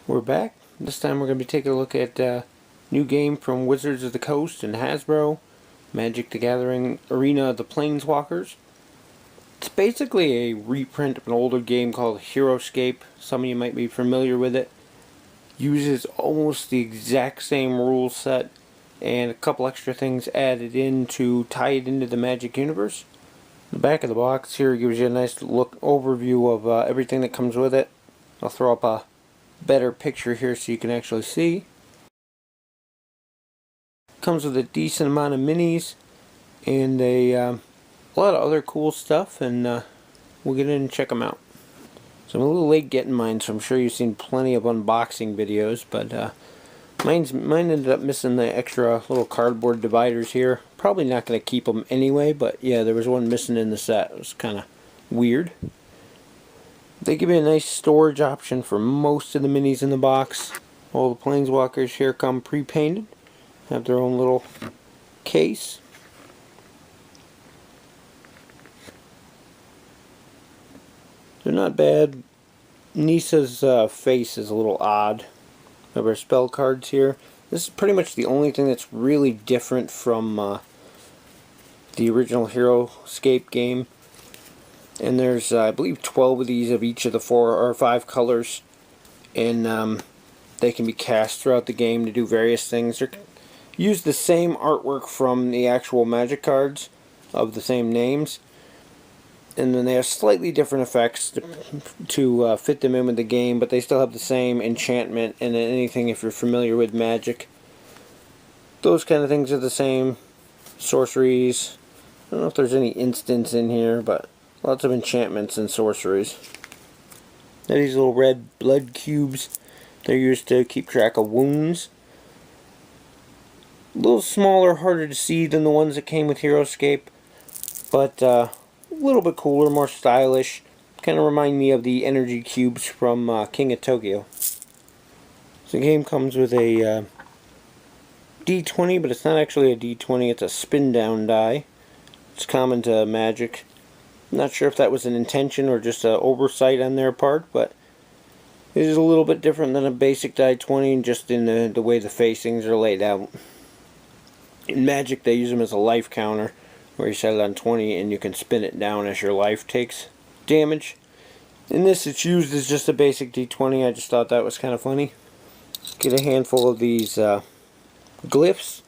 We're back. This time we're going to be taking a look at a new game from Wizards of the Coast and Hasbro, Magic the Gathering Arena of the Planeswalkers. It's basically a reprint of an older game called Heroescape. Some of you might be familiar with it. Uses almost the exact same rule set and a couple extra things added in to tie it into the Magic universe. The back of the box here gives you a nice overview of everything that comes with it. I'll throw up a better picture here so you can actually see. Comes with a decent amount of minis and a lot of other cool stuff, and we'll get in and check them out. So I'm a little late getting mine, so I'm sure you've seen plenty of unboxing videos, but mine ended up missing the extra little cardboard dividers here. Probably not going to keep them anyway, but yeah, there was one missing in the set. It was kind of weird. They give you a nice storage option for most of the minis in the box. All the Planeswalkers here come pre-painted. Have their own little case. They're not bad. Nisa's face is a little odd. We have our spell cards here. This is pretty much the only thing that's really different from the original Heroescape game. And there's, I believe, 12 of these of each of the 4 or 5 colors. And they can be cast throughout the game to do various things. They use the same artwork from the actual Magic cards of the same names. And then they have slightly different effects to fit them in with the game, but they still have the same enchantment and anything if you're familiar with Magic. Those kind of things are the same. Sorceries. I don't know if there's any instants in here, but lots of enchantments and sorceries. Now these little red blood cubes, they're used to keep track of wounds. A little smaller, harder to see than the ones that came with Heroescape, but a little bit cooler, more stylish. Kind of remind me of the energy cubes from King of Tokyo. So the game comes with a D20, but it's not actually a D20, it's a spin down die. It's common to Magic. I'm not sure if that was an intention or just an oversight on their part, but it is a little bit different than a basic die 20, just in the way the facings are laid out. In Magic, they use them as a life counter, where you set it on 20 and you can spin it down as your life takes damage. In this, it's used as just a basic D20. I just thought that was kind of funny. Get a handful of these glyphs.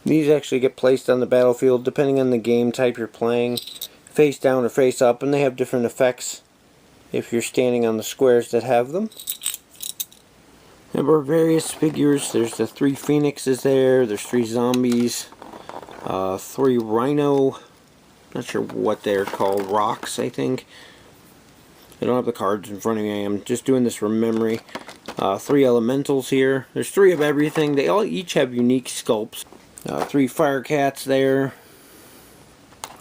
These actually get placed on the battlefield depending on the game type you're playing. Face down or face up, and they have different effects if you're standing on the squares that have them. There are various figures. There's the 3 phoenixes there, there's 3 zombies, 3 rhino, not sure what they're called, rocks I think. I don't have the cards in front of me, I'm just doing this from memory. 3 elementals here. There's 3 of everything. They all each have unique sculpts. 3 fire cats there.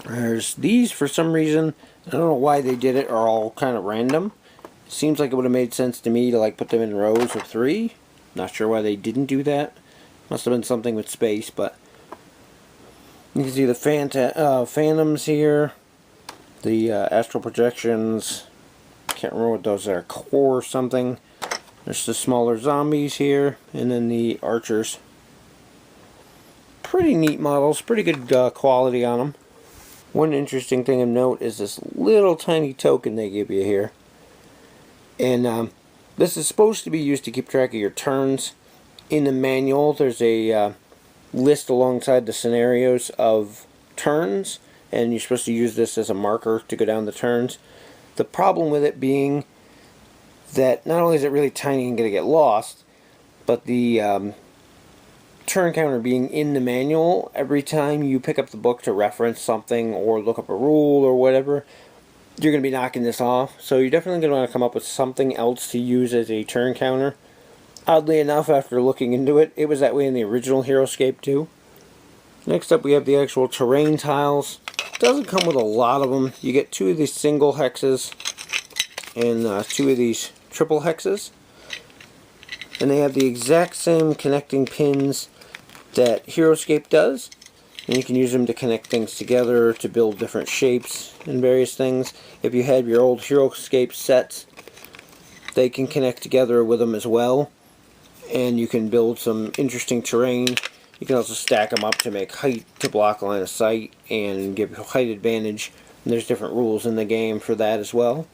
There's these, for some reason, I don't know why they did it, are all kind of random. It seems like it would have made sense to me to like put them in rows of 3. Not sure why they didn't do that. Must have been something with space, but you can see the phantoms here, the astral projections. Can't remember what those are, core or something. There's the smaller zombies here, and then the archers. Pretty neat models, pretty good quality on them. One interesting thing of note is this little tiny token they give you here. And this is supposed to be used to keep track of your turns. In the manual, there's a list alongside the scenarios of turns, and you're supposed to use this as a marker to go down the turns. The problem with it being that not only is it really tiny and going to get lost, but the turn counter being in the manual, every time you pick up the book to reference something or look up a rule or whatever, you're going to be knocking this off. So you're definitely going to want to come up with something else to use as a turn counter. Oddly enough, after looking into it, it was that way in the original Heroescape too. Next up we have the actual terrain tiles. It doesn't come with a lot of them. You get 2 of these single hexes and 2 of these triple hexes. And they have the exact same connecting pins that Heroescape does, and you can use them to connect things together to build different shapes and various things. If you had your old Heroescape sets, they can connect together with them as well, and you can build some interesting terrain. You can also stack them up to make height to block line of sight and give height advantage. And there's different rules in the game for that as well.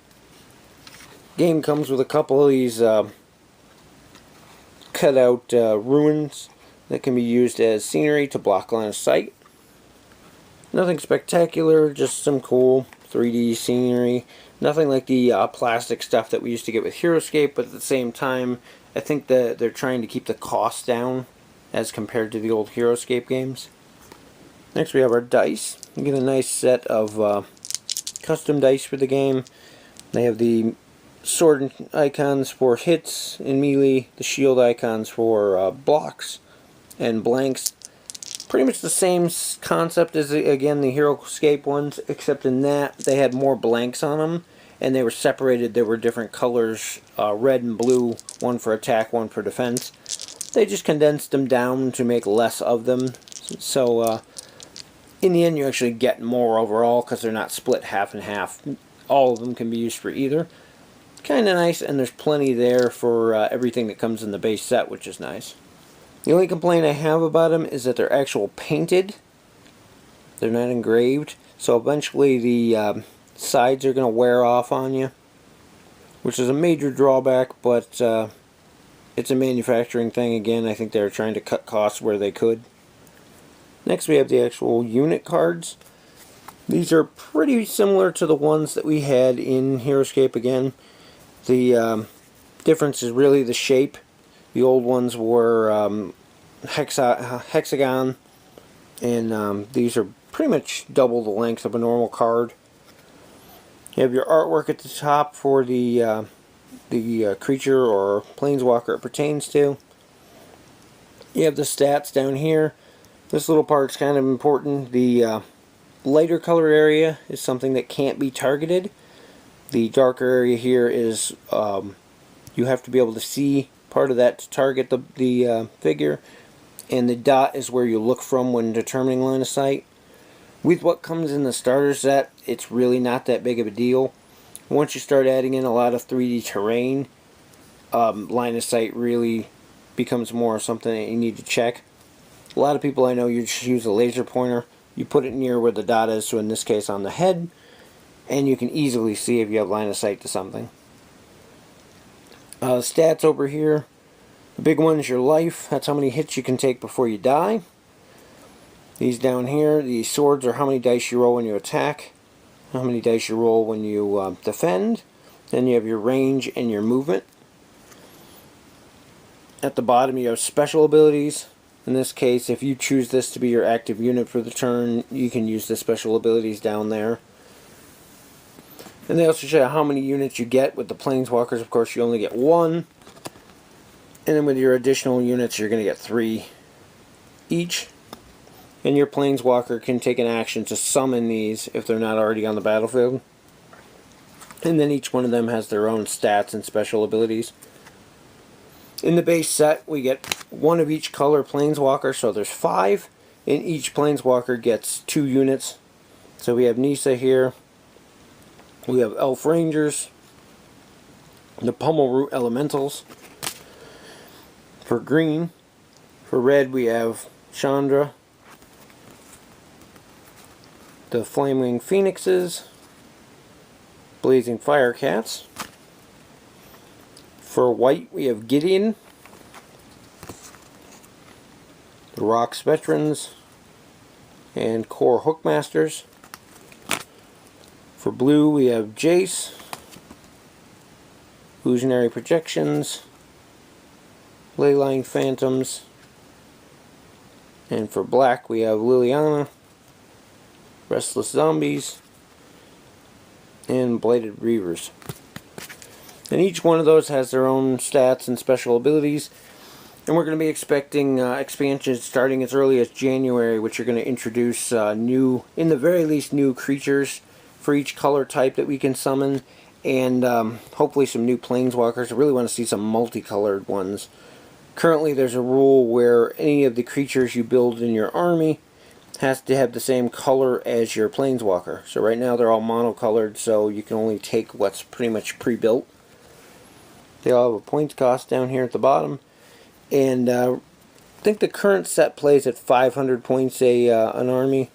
Game comes with a couple of these cut out ruins that can be used as scenery to block line of sight. Nothing spectacular, just some cool 3D scenery. Nothing like the plastic stuff that we used to get with HeroScape, but at the same time, I think that they're trying to keep the cost down as compared to the old HeroScape games. Next we have our dice. You get a nice set of custom dice for the game. They have the sword icons for hits and melee, the shield icons for blocks and blanks. Pretty much the same concept as, again, the HeroScape ones, except in that they had more blanks on them, and they were separated. There were different colors, red and blue, one for attack, one for defense. They just condensed them down to make less of them, so in the end you actually get more overall because they're not split half and half. All of them can be used for either. Kind of nice, and there's plenty there for everything that comes in the base set, which is nice. The only complaint I have about them is that they're actual painted. They're not engraved, so eventually the sides are going to wear off on you, which is a major drawback, but it's a manufacturing thing. Again, I think they're trying to cut costs where they could. Next we have the actual unit cards. These are pretty similar to the ones that we had in HeroScape again. The difference is really the shape. The old ones were hexagon, and these are pretty much double the length of a normal card. You have your artwork at the top for the creature or planeswalker it pertains to. You have the stats down here. This little part's kind of important. The lighter color area is something that can't be targeted. The darker area here is you have to be able to see part of that to target the figure, and the dot is where you look from when determining line of sight. With what comes in the starter set, it's really not that big of a deal. Once you start adding in a lot of 3D terrain, line of sight really becomes more something that you need to check. A lot of people I know, you just use a laser pointer, you put it near where the dot is, so in this case on the head, and you can easily see if you have line of sight to something. Stats over here. The big one is your life. That's how many hits you can take before you die. These down here, the swords, are how many dice you roll when you attack, how many dice you roll when you defend. Then you have your range and your movement. At the bottom you have special abilities. In this case, if you choose this to be your active unit for the turn, you can use the special abilities down there. And they also show you how many units you get. With the Planeswalkers, of course, you only get one. And then with your additional units, you're going to get 3 each. And your Planeswalker can take an action to summon these if they're not already on the battlefield. And then each one of them has their own stats and special abilities. In the base set, we get 1 of each color Planeswalker, so there's 5. And each Planeswalker gets 2 units. So we have Nissa here. We have Elf Rangers, the Pummelroot Elementals. For green, for red we have Chandra, the Flamewing Phoenixes, Blazing Firecats. For white we have Gideon, the Rocks Veterans, and Core Hookmasters. For blue we have Jace, Illusionary Projections, Leyline Phantoms, and for black we have Liliana, Restless Zombies, and Blighted Reavers. And each one of those has their own stats and special abilities. And we're going to be expecting expansions starting as early as January, which are going to introduce new, in the very least, new creatures for each color type that we can summon, and hopefully some new Planeswalkers. I really want to see some multicolored ones. Currently there's a rule where any of the creatures you build in your army has to have the same color as your Planeswalker. So right now they're all monocolored, so you can only take what's pretty much pre-built. They all have a points cost down here at the bottom. And I think the current set plays at 500 points an army.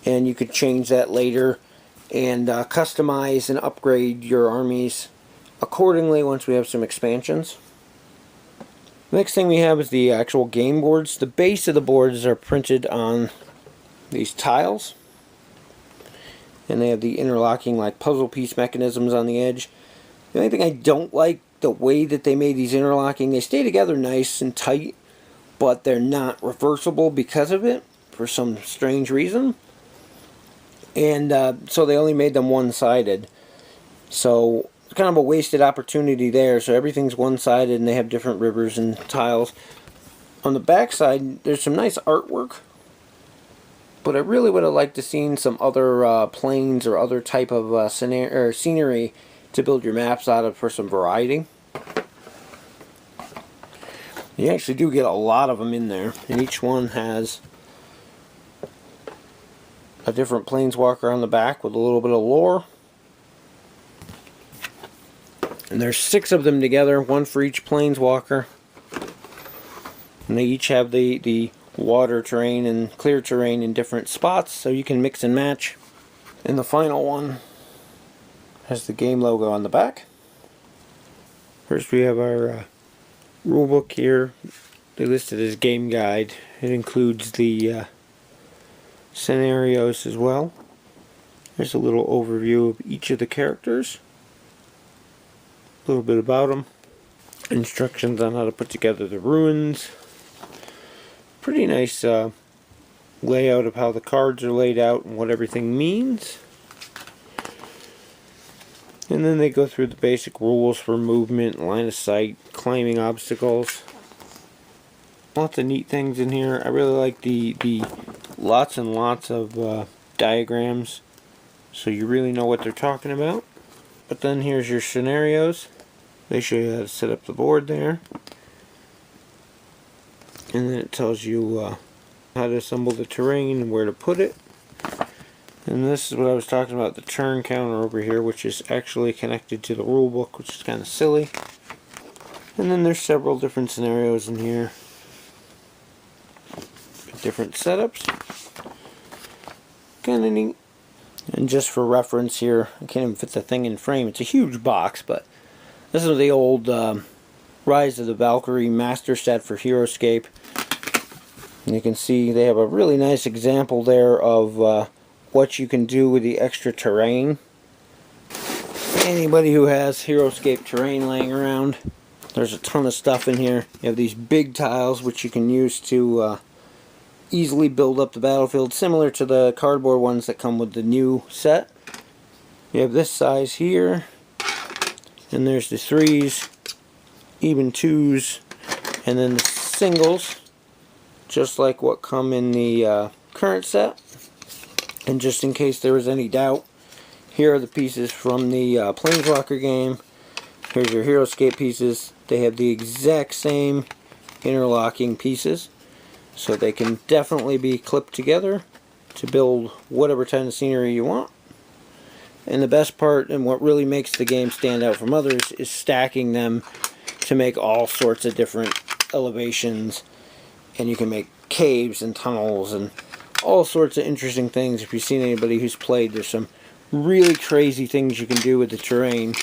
And you could change that later and customize and upgrade your armies accordingly once we have some expansions. The next thing we have is the actual game boards. The base of the boards are printed on these tiles. And they have the interlocking like puzzle piece mechanisms on the edge. The only thing I don't like, the way that they made these interlocking, they stay together nice and tight, but they're not reversible because of it, for some strange reason. And so they only made them one-sided. So it's kind of a wasted opportunity there. So everything's one-sided and they have different rivers and tiles. On the back side, there's some nice artwork. But I really would have liked to seen some other planes or other type of scenery to build your maps out of for some variety. You actually do get a lot of them in there, and each one has a different Planeswalker on the back with a little bit of lore. And there's 6 of them together, one for each Planeswalker. And they each have the water terrain and clear terrain in different spots, so you can mix and match. And the final one has the game logo on the back. First we have our rulebook here. They listed as game guide. It includes the scenarios as well. There's a little overview of each of the characters. A little bit about them. Instructions on how to put together the ruins. Pretty nice layout of how the cards are laid out and what everything means. And then they go through the basic rules for movement, line of sight, climbing obstacles. Lots of neat things in here. I really like the lots and lots of diagrams, so you really know what they're talking about. But then here's your scenarios. They show you how to set up the board there. And then it tells you how to assemble the terrain and where to put it. And this is what I was talking about, the turn counter over here, which is actually connected to the rule book, which is kind of silly. And then there's several different scenarios in here. Different setups. Kind of neat. And just for reference here, I can't even fit the thing in frame. It's a huge box, but this is the old Rise of the Valkyrie Master Set for HeroScape. And you can see they have a really nice example there of what you can do with the extra terrain. Anybody who has HeroScape terrain laying around, there's a ton of stuff in here. You have these big tiles which you can use to easily build up the battlefield, similar to the cardboard ones that come with the new set. You have this size here, and there's the 3s, even 2s, and then the singles, just like what come in the current set. And just in case there was any doubt, here are the pieces from the Planeswalker game. Here's your HeroScape pieces. They have the exact same interlocking pieces, so they can definitely be clipped together to build whatever kind of scenery you want. And the best part, and what really makes the game stand out from others, is stacking them to make all sorts of different elevations. And you can make caves and tunnels and all sorts of interesting things. If you've seen anybody who's played, there's some really crazy things you can do with the terrain.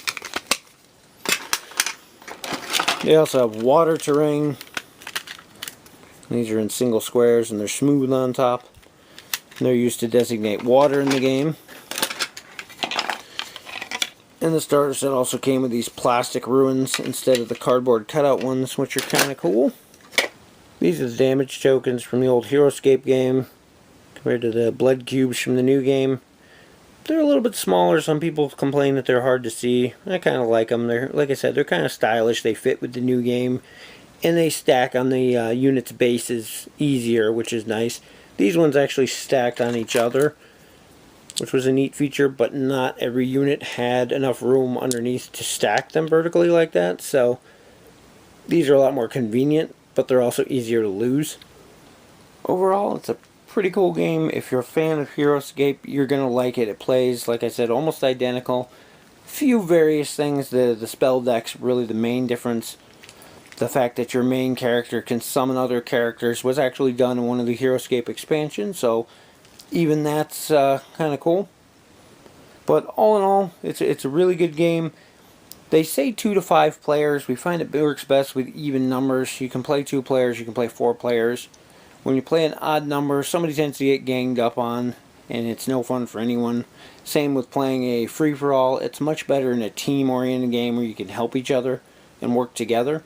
They also have water terrain. These are in single squares and they're smooth on top. And they're used to designate water in the game. And the starter set also came with these plastic ruins instead of the cardboard cutout ones, which are kind of cool. These are the damage tokens from the old HeroScape game compared to the blood cubes from the new game. They're a little bit smaller. Some people complain that they're hard to see. I kind of like them. They're, like I said, they're kind of stylish. They fit with the new game. And they stack on the unit's bases easier, which is nice. These ones actually stacked on each other, which was a neat feature, but not every unit had enough room underneath to stack them vertically like that. So these are a lot more convenient, but they're also easier to lose. Overall, it's a pretty cool game. If you're a fan of HeroScape, you're going to like it. It plays, like I said, almost identical. few various things. The spell deck's really the main difference. The fact that your main character can summon other characters was actually done in one of the Heroescape expansions, so even that's kind of cool. But all in all, it's a really good game. They say 2 to 5 players. We find it works best with even numbers. You can play 2 players, you can play 4 players. When you play an odd number, somebody tends to get ganged up on, and it's no fun for anyone. Same with playing a free-for-all. It's much better in a team-oriented game where you can help each other and work together.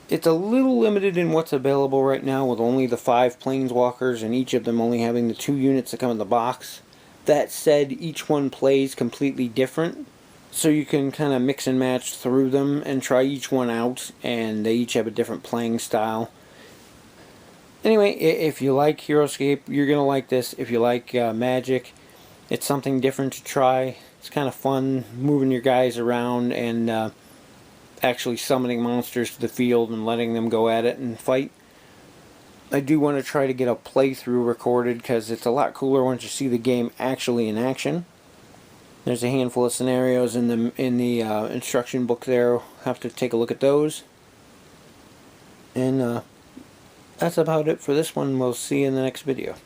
It's a little limited in what's available right now, with only the 5 Planeswalkers and each of them only having the 2 units that come in the box. That said, each one plays completely different, so you can kind of mix and match through them and try each one out, and they each have a different playing style. Anyway, if you like Heroescape, you're going to like this. If you like Magic, it's something different to try. It's kind of fun moving your guys around and actually summoning monsters to the field and letting them go at it and fight. I do want to try to get a playthrough recorded because it's a lot cooler once you see the game actually in action. There's a handful of scenarios in the instruction book there. Have to take a look at those. And that's about it for this one. We'll see you in the next video.